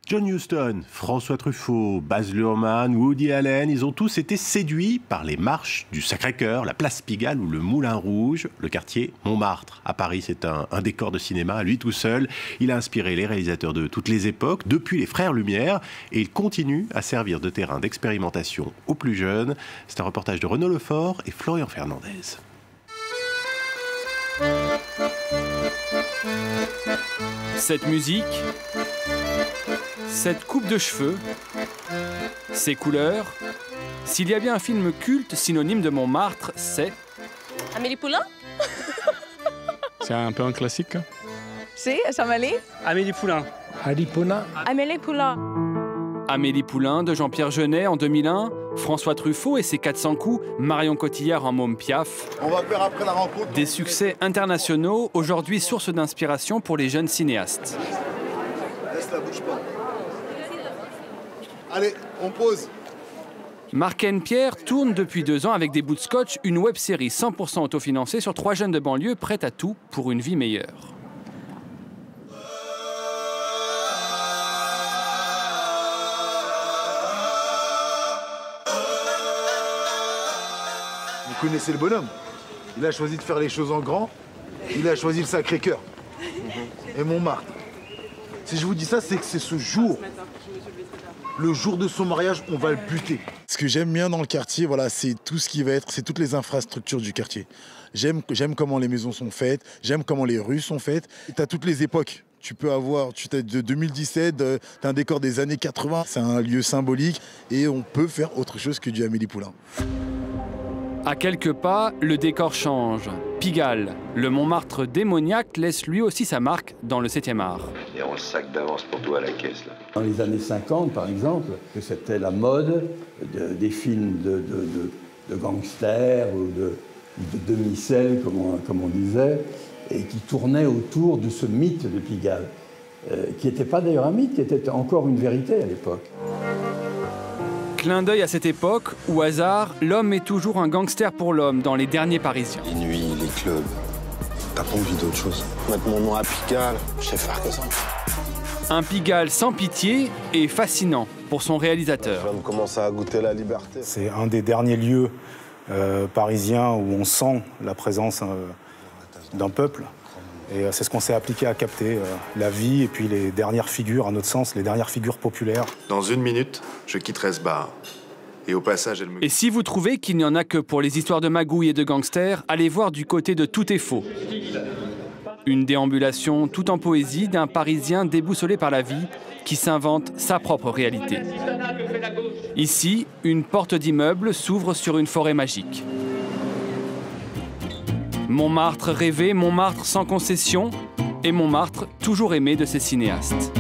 John Huston, François Truffaut, Baz Luhrmann, Woody Allen, ils ont tous été séduits par les marches du Sacré-Cœur, la place Pigalle ou le Moulin Rouge, le quartier Montmartre. À Paris, c'est un décor de cinéma, à lui tout seul. Il a inspiré les réalisateurs de toutes les époques, depuis les Frères Lumière, et il continue à servir de terrain d'expérimentation aux plus jeunes. C'est un reportage de Renaud Lefort et Florian Fernandez. Cette musique, cette coupe de cheveux, ces couleurs, s'il y a bien un film culte synonyme de Montmartre, c'est... Amélie Poulain. C'est un peu un classique. Si, Amélie. Amélie Poulain. Amélie Poulain. Amélie Poulain. Amélie Poulain de Jean-Pierre Jeunet en 2001, François Truffaut et ses 400 coups, Marion Cotillard en Môme Piaf. On va faire après la rencontre. Des succès internationaux, aujourd'hui source d'inspiration pour les jeunes cinéastes. Laisse la bouche pas. Allez, on pose. Marc Pierre tourne depuis 2 ans avec des bouts de scotch une web-série 100% autofinancée sur 3 jeunes de banlieue prêts à tout pour une vie meilleure. Vous connaissez le bonhomme. Il a choisi de faire les choses en grand. Il a choisi le Sacré-Cœur. Et Montmartre. Si je vous dis ça, c'est que c'est ce jour. Le jour de son mariage, on va le buter. Ce que j'aime bien dans le quartier, voilà, c'est tout ce qui va être, c'est toutes les infrastructures du quartier. J'aime comment les maisons sont faites, j'aime comment les rues sont faites. Tu as toutes les époques. Tu peux avoir, de 2017, tu as un décor des années 80. C'est un lieu symbolique et on peut faire autre chose que du Amélie Poulain. À quelques pas, le décor change. Pigalle, le Montmartre démoniaque, laisse lui aussi sa marque dans le 7e art. Et on le sac d'avance pour toi à la caisse, là. Dans les années 50, par exemple, que c'était la mode des films de gangsters ou de demi-sel, comme on disait, et qui tournaient autour de ce mythe de Pigalle, qui n'était pas d'ailleurs un mythe, qui était encore une vérité à l'époque. Clin d'œil à cette époque où, hasard, l'homme est toujours un gangster pour l'homme dans Les Derniers Parisiens. Les nuits, les clubs. T'as pas envie d'autre chose? Mettre mon nom à Pigalle, je sais faire que ça. Un Pigalle sans pitié et fascinant pour son réalisateur. Je viens de commencer à goûter la liberté. C'est un des derniers lieux parisiens où on sent la présence d'un peuple. Et c'est ce qu'on s'est appliqué à capter, la vie et puis les dernières figures, à notre sens, les dernières figures populaires. Dans 1 minute, je quitterai ce bar. Et au passage, elle me... Et si vous trouvez qu'il n'y en a que pour les histoires de magouilles et de gangsters, allez voir du côté de Tout est faux. Une déambulation tout en poésie d'un Parisien déboussolé par la vie qui s'invente sa propre réalité. Ici, une porte d'immeuble s'ouvre sur une forêt magique. Montmartre rêvé, Montmartre sans concession, et Montmartre toujours aimé de ses cinéastes.